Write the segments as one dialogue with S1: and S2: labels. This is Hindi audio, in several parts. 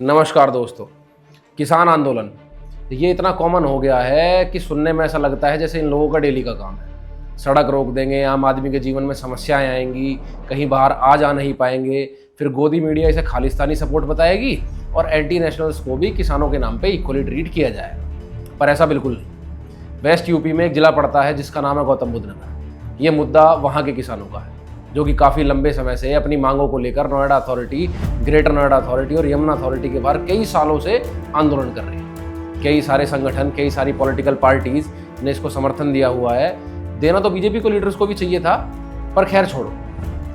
S1: नमस्कार दोस्तों। किसान आंदोलन ये इतना कॉमन हो गया है कि सुनने में ऐसा लगता है जैसे इन लोगों का डेली का काम है। सड़क रोक देंगे, आम आदमी के जीवन में समस्याएं आएंगी, कहीं बाहर आ जा नहीं पाएंगे, फिर गोदी मीडिया इसे खालिस्तानी सपोर्ट बताएगी और एंटी नेशनल्स को भी किसानों के नाम पे इक्वली ट्रीट किया जाएगा। पर ऐसा बिल्कुल नहीं। वेस्ट यूपी में एक जिला पड़ता है जिसका नाम है गौतम बुद्ध नगर। ये मुद्दा वहाँ के किसानों का है जो कि काफ़ी लंबे समय से अपनी मांगों को लेकर Noida authority, greater Noida authority और यमुना अथॉरिटी के बाहर कई सालों से आंदोलन कर रही है। कई सारे संगठन, कई सारी पॉलिटिकल पार्टीज ने इसको समर्थन दिया हुआ है। देना तो बीजेपी को लीडर्स को भी चाहिए था, पर खैर छोड़ो।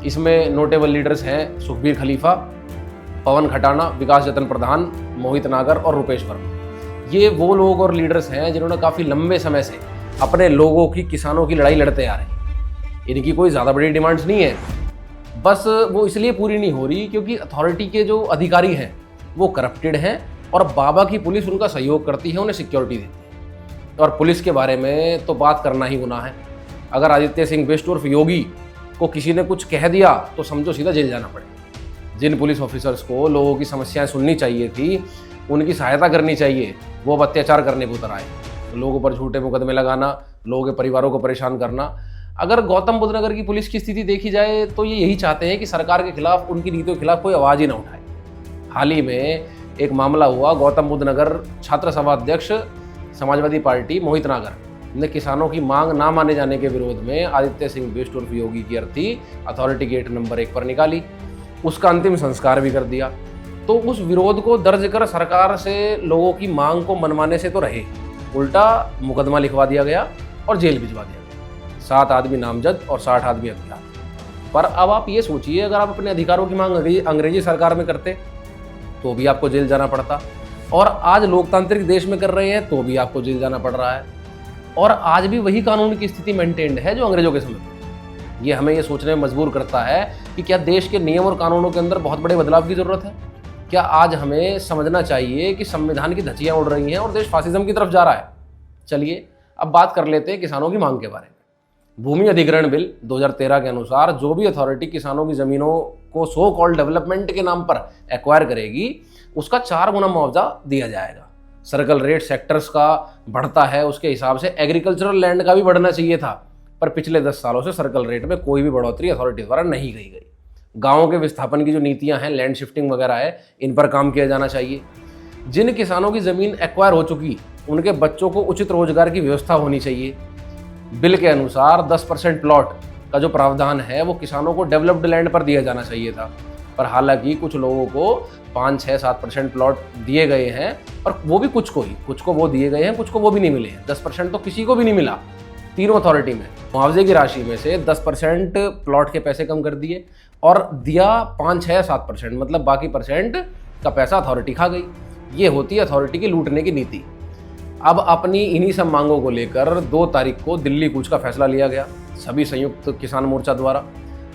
S1: इसमें नोटेबल लीडर्स हैं सुखबीर खलीफा, पवन खटाना, विकास जतन प्रधान, मोहित नागर और रुपेश वर्मा। ये वो लोग और लीडर्स हैं जिन्होंने काफ़ी लंबे समय से अपने लोगों की, किसानों की लड़ाई लड़ते आ रहे हैं। इनकी कोई ज़्यादा बड़ी डिमांड्स नहीं है, बस वो इसलिए पूरी नहीं हो रही क्योंकि अथॉरिटी के जो अधिकारी हैं वो करप्टेड हैं और बाबा की पुलिस उनका सहयोग करती है, उन्हें सिक्योरिटी देती है। और पुलिस के बारे में तो बात करना ही गुनाह है। अगर आदित्य सिंह बिष्ट उर्फ योगी को किसी ने कुछ कह दिया तो समझो सीधा जेल जाना पड़ेगा। जिन पुलिस ऑफिसर्स को लोगों की समस्याएं सुननी चाहिए थी, उनकी सहायता करनी चाहिए, वो अब अत्याचार करने को उतर आए। लोगों पर झूठे मुकदमे लगाना, लोगों के परिवारों को परेशान करना। अगर गौतम बुद्ध नगर की पुलिस की स्थिति देखी जाए तो ये यही चाहते हैं कि सरकार के खिलाफ, उनकी नीतियों के खिलाफ कोई आवाज़ ही ना उठाए। हाल ही में एक मामला हुआ, गौतम बुद्ध नगर छात्र सभा अध्यक्ष समाजवादी पार्टी मोहित नागर ने किसानों की मांग ना माने जाने के विरोध में आदित्य सिंह बिष्ट उर्फ योगी की अर्थी अथॉरिटी गेट नंबर 1 पर निकाली। उसका अंतिम संस्कार भी कर दिया। तो उस विरोध को दर्ज कर सरकार से लोगों की मांग को मनवाने से तो रहे, उल्टा मुकदमा लिखवा दिया गया और जेल भिजवा दिया गया। 7 आदमी नामजद और 60 आदमी अज्ञात। पर अब आप ये सोचिए, अगर आप अपने अधिकारों की मांग अंग्रेजी सरकार में करते तो भी आपको जेल जाना पड़ता, और आज लोकतांत्रिक देश में कर रहे हैं तो भी आपको जेल जाना पड़ रहा है। और आज भी वही कानून की स्थिति मेंटेन्ड है जो अंग्रेजों के समय में। ये हमें ये सोचने में मजबूर करता है कि क्या देश के नियम और कानूनों के अंदर बहुत बड़े बदलाव की जरूरत है। क्या आज हमें समझना चाहिए कि संविधान की धज्जियां उड़ रही हैं और देश फासिज्म की तरफ जा रहा है। चलिए अब बात कर लेते हैं किसानों की मांग के बारे में। भूमि अधिग्रहण बिल 2013 के अनुसार जो भी अथॉरिटी किसानों की ज़मीनों को सो कॉल्ड डेवलपमेंट के नाम पर एक्वायर करेगी, उसका 4 गुना मुआवजा दिया जाएगा। सर्कल रेट सेक्टर्स का बढ़ता है, उसके हिसाब से एग्रीकल्चरल लैंड का भी बढ़ना चाहिए था, पर पिछले 10 सालों से सर्कल रेट में कोई भी बढ़ोतरी अथॉरिटी द्वारा नहीं की गई। गाँवों के विस्थापन की जो नीतियाँ हैं, लैंड शिफ्टिंग वगैरह है, इन पर काम किया जाना चाहिए। जिन किसानों की ज़मीन एक्वायर हो चुकी, उनके बच्चों को उचित रोजगार की व्यवस्था होनी चाहिए। बिल के अनुसार 10% प्लॉट का जो प्रावधान है वो किसानों को डेवलप्ड लैंड पर दिया जाना चाहिए था, पर हालांकि कुछ लोगों को 5, 6, 7% प्लॉट दिए गए हैं, और वो भी कुछ को वो दिए गए हैं, कुछ को वो भी नहीं मिले हैं। 10% तो किसी को भी नहीं मिला तीनों अथॉरिटी में। मुआवजे की राशि में से 10% प्लॉट के पैसे कम कर दिए और दिया 5, 6, 7%, मतलब बाकी परसेंट का पैसा अथॉरिटी खा गई। ये होती है अथॉरिटी की लूटने की नीति। अब अपनी इन्हीं सब मांगों को लेकर 2 तारीख को दिल्ली कूच का फैसला लिया गया सभी संयुक्त किसान मोर्चा द्वारा,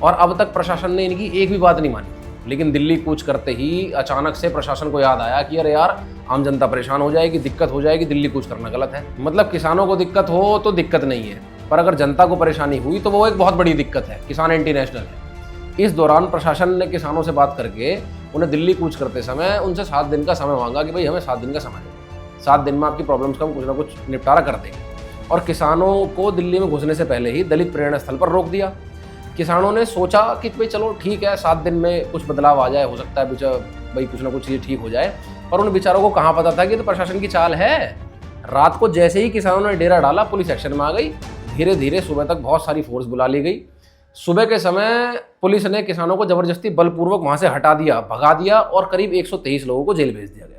S1: और अब तक प्रशासन ने इनकी एक भी बात नहीं मानी। लेकिन दिल्ली कूच करते ही अचानक से प्रशासन को याद आया कि अरे यार, आम जनता परेशान हो जाएगी, दिक्कत हो जाएगी, दिल्ली कूच करना गलत है। मतलब किसानों को दिक्कत हो तो दिक्कत नहीं है, पर अगर जनता को परेशानी हुई तो वो एक बहुत बड़ी दिक्कत है। किसान एंटी नेशनल है। इस दौरान प्रशासन ने किसानों से बात करके उन्हें दिल्ली कूच करते समय उनसे 7 दिन का समय मांगा कि भाई हमें 7 दिन का समय दो, 7 दिन में आपकी प्रॉब्लम्स का हम कुछ ना कुछ निपटारा कर देंगे। और किसानों को दिल्ली में घुसने से पहले ही दलित प्रेरणा स्थल पर रोक दिया। किसानों ने सोचा कि भाई चलो ठीक है, 7 दिन में कुछ बदलाव आ जाए, हो सकता है भाई कुछ ना कुछ चीज़ ठीक हो जाए। पर उन बेचारों को कहाँ पता था कि तो प्रशासन की चाल है। रात को जैसे ही किसानों ने डेरा डाला, पुलिस एक्शन में आ गई। धीरे धीरे सुबह तक बहुत सारी फोर्स बुला ली गई। सुबह के समय पुलिस ने किसानों को जबरदस्ती बलपूर्वक वहाँ से हटा दिया, भगा दिया, और करीब 123 लोगों को जेल भेज दिया गया।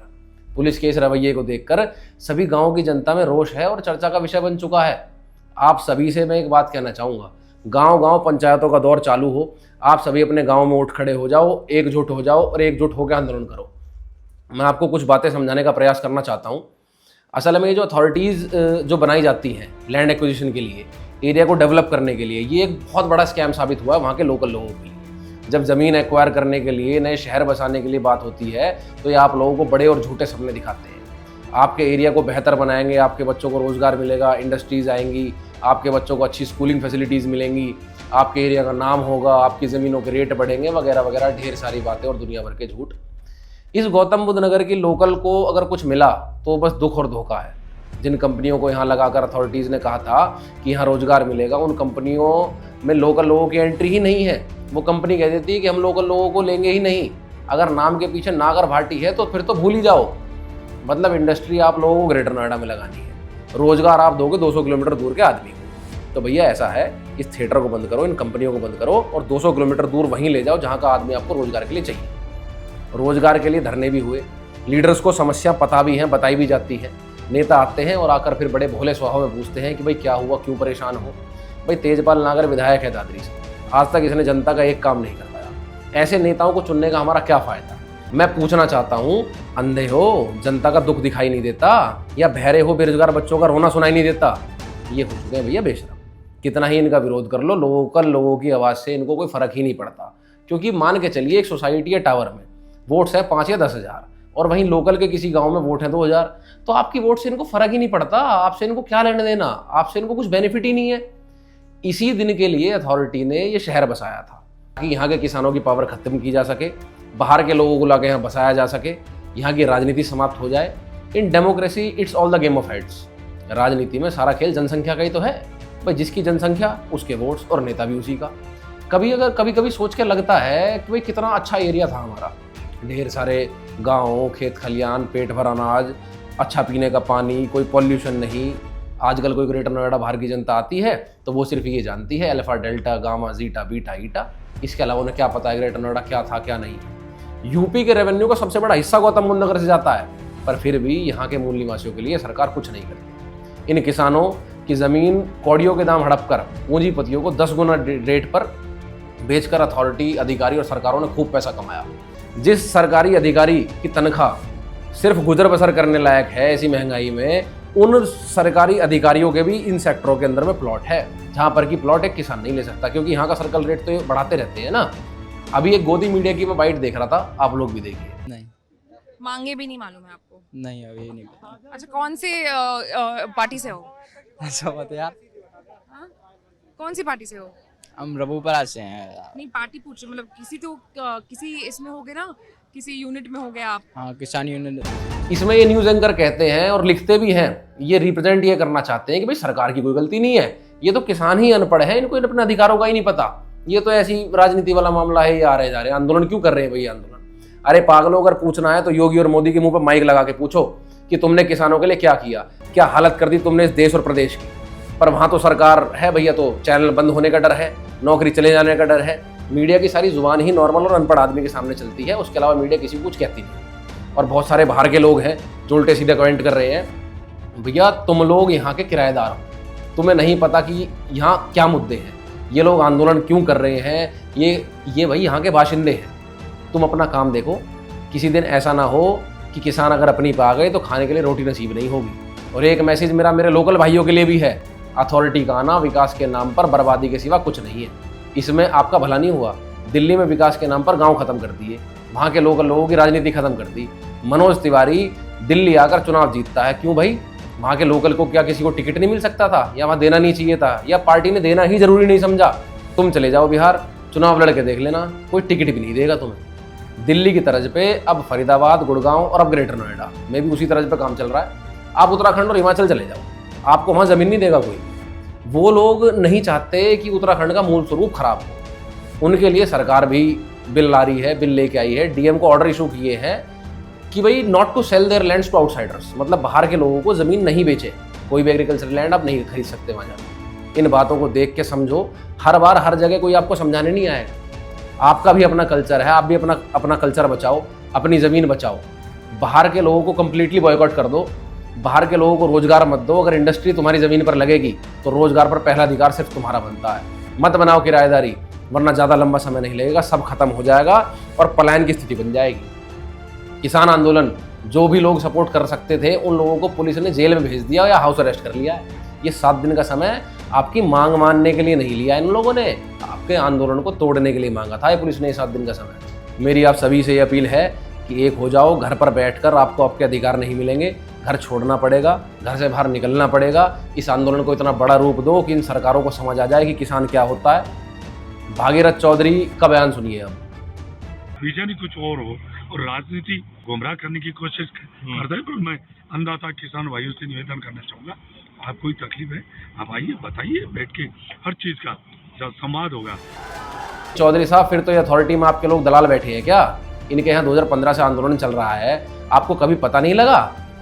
S1: पुलिस के इस रवैये को देखकर सभी गांवों की जनता में रोष है और चर्चा का विषय बन चुका है। आप सभी से मैं एक बात कहना चाहूँगा, गांव-गांव पंचायतों का दौर चालू हो। आप सभी अपने गांव में उठ खड़े हो जाओ, एकजुट हो जाओ और एकजुट होकर आंदोलन करो। मैं आपको कुछ बातें समझाने का प्रयास करना चाहता हूँ। असल में ये जो अथॉरिटीज़ जो बनाई जाती हैं लैंड एक्विजिशन के लिए, एरिया को डेवलप करने के लिए, ये एक बहुत बड़ा स्कैम साबित हुआ है वहाँ के लोकल लोगों के लिए। जब ज़मीन एक्वायर करने के लिए, नए शहर बसाने के लिए बात होती है तो ये आप लोगों को बड़े और झूठे सपने दिखाते हैं। आपके एरिया को बेहतर बनाएंगे, आपके बच्चों को रोज़गार मिलेगा, इंडस्ट्रीज़ आएंगी, आपके बच्चों को अच्छी स्कूलिंग फैसिलिटीज़ मिलेंगी, आपके एरिया का नाम होगा, आपकी ज़मीनों के रेट बढ़ेंगे, वगैरह वगैरह ढेर सारी बातें और दुनिया भर के झूठ। इस गौतम बुद्ध नगर की लोकल को अगर कुछ मिला तो बस दुख और धोखा है। जिन कंपनियों को यहाँ लगाकर अथॉरिटीज़ ने कहा था कि यहाँ रोजगार मिलेगा, उन कंपनियों में लोकल लोगों की एंट्री ही नहीं है। वो कंपनी कह देती है कि हम लोकल लोगों को लेंगे ही नहीं। अगर नाम के पीछे नागर भाटी है तो फिर तो भूल ही जाओ। मतलब इंडस्ट्री आप लोगों को ग्रेटर नोएडा में लगानी है, रोजगार आप दोगे 200 किलोमीटर दूर के आदमी को। तो भैया ऐसा है, इस थिएटर को बंद करो, इन कंपनियों को बंद करो और 200 किलोमीटर दूर वहीं ले जाओ जहाँ का आदमी आपको रोजगार के लिए चाहिए। रोजगार के लिए धरने भी हुए, लीडर्स को समस्या पता भी है, बताई भी जाती है। नेता आते हैं और आकर फिर बड़े भोले स्वभाव में पूछते हैं कि भाई क्या हुआ, क्यों परेशान हो। भाई तेजपाल नागर विधायक है दादरी से, आज तक इसने जनता का एक काम नहीं कर पाया। ऐसे नेताओं को चुनने का हमारा क्या फ़ायदा। मैं पूछना चाहता हूँ, अंधे हो, जनता का दुख दिखाई नहीं देता, या बहरे हो, बेरोजगार बच्चों का रोना सुनाई नहीं देता। ये हो चुके हैं भैया बेशरम। कितना ही इनका विरोध कर लो, लोकल लोगों की आवाज़ से इनको कोई फ़र्क ही नहीं पड़ता। क्योंकि मान के चलिए एक सोसाइटी या टावर में वोट्स है 5 या 10 हज़ार और वहीं लोकल के किसी गांव में वोट है 2000, तो आपकी वोट से इनको फर्क ही नहीं पड़ता। आपसे इनको क्या लेने देना, आपसे इनको कुछ बेनिफिट ही नहीं है। इसी दिन के लिए अथॉरिटी ने ये शहर बसाया था कि यहाँ के किसानों की पावर खत्म की जा सके, बाहर के लोगों को लाके यहाँ बसाया जा सके, यहाँ की राजनीति समाप्त हो जाए। In democracy it's all the game of heads. राजनीति में सारा खेल जनसंख्या का ही तो है भाई, जिसकी जनसंख्या उसके वोट्स और नेता भी उसी का। कभी कभी सोच के लगता है कि भाई कितना अच्छा एरिया था हमारा, ढेर सारे गाँव, खेत खलियान, पेट भर अनाज, अच्छा पीने का पानी, कोई पॉल्यूशन नहीं। आजकल कोई ग्रेटर नोएडा बाहर की जनता आती है तो वो सिर्फ ये जानती है alpha delta gamma zeta beta eta, इसके अलावा उन्हें क्या पता है ग्रेटर नोएडा क्या था क्या नहीं। यूपी के रेवेन्यू का सबसे बड़ा हिस्सा गौतम बुद्ध नगर से जाता है, पर फिर भी यहाँ के मूल निवासियों के लिए सरकार कुछ नहीं करती। इन किसानों की ज़मीन कौड़ियों के दाम हड़प कर पूंजीपतियों को 10 गुना रेट पर बेचकर अथॉरिटी, अधिकारी और सरकारों ने खूब पैसा कमाया। जिस सरकारी अधिकारी की तनख्वाह सिर्फ गुजर बसर करने लायक है ऐसी महंगाई में, उन सरकारी अधिकारियों के भी इन सेक्टरों के अंदर में प्लॉट है, जहां पर कि प्लॉट एक किसान नहीं ले सकता, क्योंकि यहाँ का सर्कल रेट तो ये बढ़ाते रहते हैं ना। अभी एक गोदी मीडिया की मैं बाइट देख रहा था, आप लोग भी देखिए।
S2: नहीं,
S3: मांगे भी नहीं मालूम है आपको?
S2: नहीं अभी नहीं पता।
S3: अच्छा, कौन से पार्टी से हो?
S2: अच्छा बता यार,
S3: हाँ? कौन सी पार्टी से हो?
S2: हम रबूपरा से हैं यार।
S3: नहीं, पार्टी पूछ रही, मतलब किसी तो किसी इसमें हो गए ना, किसी यूनिट में हो गए आप।
S2: हाँ, किसान यूनियन।
S1: इसमें ये न्यूज़ एंकर कहते हैं और लिखते भी हैं, ये रिप्रेजेंट ये करना चाहते हैं कि भाई सरकार की कोई गलती नहीं है, ये तो किसान ही अनपढ़ है, इनको अपने अधिकारों का ही नहीं पता, ये तो ऐसी राजनीति वाला मामला है, ये आ रहे जा रहे हैं। आंदोलन क्यों कर रहे हैं भैया आंदोलन? अरे पागलों, अगर पूछना है तो योगी और मोदी के मुंह पर माइक लगा के पूछो कि तुमने किसानों के लिए क्या किया, क्या हालत कर दी तुमने इस देश और प्रदेश की। पर वहाँ तो सरकार है भैया, तो चैनल बंद होने का डर है, नौकरी चले जाने का डर है। मीडिया की सारी जुबान ही नॉर्मल और अनपढ़ आदमी के सामने चलती है, उसके अलावा मीडिया किसी को कुछ कहती नहीं। और बहुत सारे बाहर के लोग हैं जो उल्टे सीधे कमेंट कर रहे हैं। भैया तुम लोग यहाँ के किराएदार हो, तुम्हें नहीं पता कि यहाँ क्या मुद्दे हैं, ये लोग आंदोलन क्यों कर रहे हैं, ये भाई यहाँ के बाशिंदे हैं। तुम अपना काम देखो, किसी दिन ऐसा ना हो कि किसान अगर अपनी पे आ गए तो खाने के लिए रोटी नसीब नहीं होगी। और एक मैसेज मेरा मेरे लोकल भाइयों के लिए भी है, अथॉरिटी का आना विकास के नाम पर बर्बादी के सिवा कुछ नहीं है। इसमें आपका भला नहीं हुआ। दिल्ली में विकास के नाम पर गांव खत्म कर दिए, वहाँ के लोकल लोगों की राजनीति खत्म कर दी। मनोज तिवारी दिल्ली आकर चुनाव जीतता है, क्यों भाई? वहाँ के लोकल को क्या किसी को टिकट नहीं मिल सकता था, या वहाँ देना नहीं चाहिए था, या पार्टी ने देना ही जरूरी नहीं समझा? तुम चले जाओ बिहार, चुनाव लड़के देख लेना, कोई टिकट भी नहीं देगा तुम्हें। दिल्ली की तर्ज पे अब फरीदाबाद, गुड़गांव और अब ग्रेटर नोएडा में भी उसी तर्ज पे काम चल रहा है। आप उत्तराखंड और हिमाचल चले जाओ, आपको वहाँ ज़मीन नहीं देगा कोई। वो लोग नहीं चाहते कि उत्तराखंड का मूल स्वरूप खराब हो, उनके लिए सरकार भी बिल ला रही है, बिल लेके आई है, डीएम को ऑर्डर इशू किए हैं कि भाई not to sell their lands to outsiders, मतलब बाहर के लोगों को ज़मीन नहीं बेचे, कोई भी एग्रीकल्चर लैंड आप नहीं खरीद सकते वहाँ जाकर। इन बातों को देख के समझो, हर बार हर जगह कोई आपको समझाने नहीं आएगा। आपका भी अपना कल्चर है, आप भी अपना कल्चर बचाओ, अपनी ज़मीन बचाओ। बाहर के लोगों को कम्प्लीटली बॉयकॉट कर दो, बाहर के लोगों को रोजगार मत दो। अगर इंडस्ट्री तुम्हारी ज़मीन पर लगेगी तो रोजगार पर पहला अधिकार सिर्फ तुम्हारा बनता है। मत बनाओ किराएदारी, वरना ज़्यादा लंबा समय नहीं लगेगा, सब खत्म हो जाएगा और पलायन की स्थिति बन जाएगी। किसान आंदोलन जो भी लोग सपोर्ट कर सकते थे उन लोगों को पुलिस ने जेल में भेज दिया या हाउस अरेस्ट कर लिया है। ये 7 दिन का समय आपकी मांग मानने के लिए नहीं लिया इन लोगों ने, आपके आंदोलन को तोड़ने के लिए मांगा था ये पुलिस ने 7 दिन का समय। मेरी आप सभी से ये अपील है कि एक हो जाओ। घर पर बैठकर आपको आपके अधिकार नहीं मिलेंगे, घर छोड़ना पड़ेगा, घर से बाहर निकलना पड़ेगा। इस आंदोलन को इतना बड़ा रूप दो कि इन सरकारों को समझ आ जाए कि किसान क्या होता है। भागीरथ चौधरी का बयान सुनिए अब।
S4: विजन ही कुछ और हो और राजनीति गुमराह करने की कोशिश करता है। पर मैं अन्नदाता किसान भाइयों से निवेदन करना चाहूँगा, आप कोई तकलीफ है आप आइए बताइए, बैठ के हर चीज़ का जब संवाद होगा।
S1: चौधरी साहब, फिर तो ये अथॉरिटी में आपके लोग दलाल बैठे हैं क्या? इनके यहाँ 2015 से आंदोलन चल रहा है, आपको कभी पता नहीं लगा?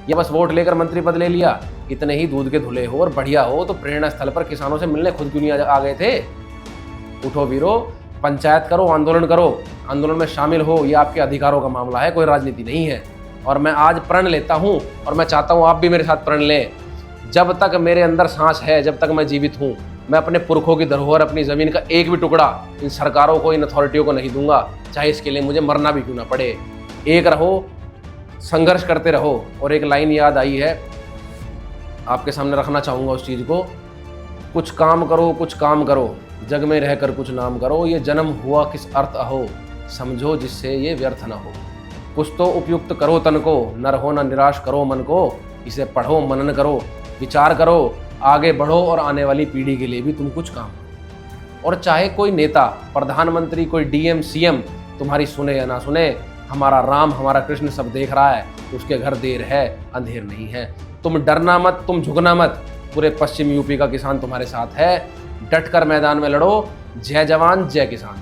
S1: ये बस वोट लेकर मंत्री पद ले लिया। इतने ही दूध के धुले हो और बढ़िया हो तो प्रेरणा स्थल पर किसानों से मिलने खुद क्यों नहीं आ गए थे? उठो वीरो, पंचायत करो, आंदोलन करो, आंदोलन में शामिल हो। ये आपके अधिकारों का मामला है, कोई राजनीति नहीं है। और मैं आज प्रण लेता हूँ और मैं चाहता हूँ आप भी मेरे साथ प्रण लें। जब तक मेरे अंदर सांस है, जब तक मैं जीवित हूँ, मैं अपने पुरखों की धरोहर, अपनी ज़मीन का एक भी टुकड़ा इन सरकारों को, इन अथॉरिटियों को नहीं दूंगा, चाहे इसके लिए मुझे मरना भी क्यों ना पड़े। एक रहो, संघर्ष करते रहो। और एक लाइन याद आई है, आपके सामने रखना चाहूँगा उस चीज़ को, कुछ काम करो, कुछ काम करो, जग में रहकर कुछ नाम करो, ये जन्म हुआ किस अर्थ अहो, समझो जिससे ये व्यर्थ न हो। कुछ तो उपयुक्त करो तन को, न रहो न निराश करो मन को, इसे पढ़ो, मनन करो, विचार करो, आगे बढ़ो और आने वाली पीढ़ी के लिए भी तुम कुछ काम करो। और चाहे कोई नेता, प्रधानमंत्री, कोई डीएम, सीएम तुम्हारी सुने या ना सुने, हमारा राम, हमारा कृष्ण सब देख रहा है, उसके घर देर है, अंधेर नहीं है। तुम डरना मत, तुम झुकना मत, पूरे पश्चिम यूपी का किसान तुम्हारे साथ है। डट कर मैदान में लड़ो। जय जवान, जय किसान।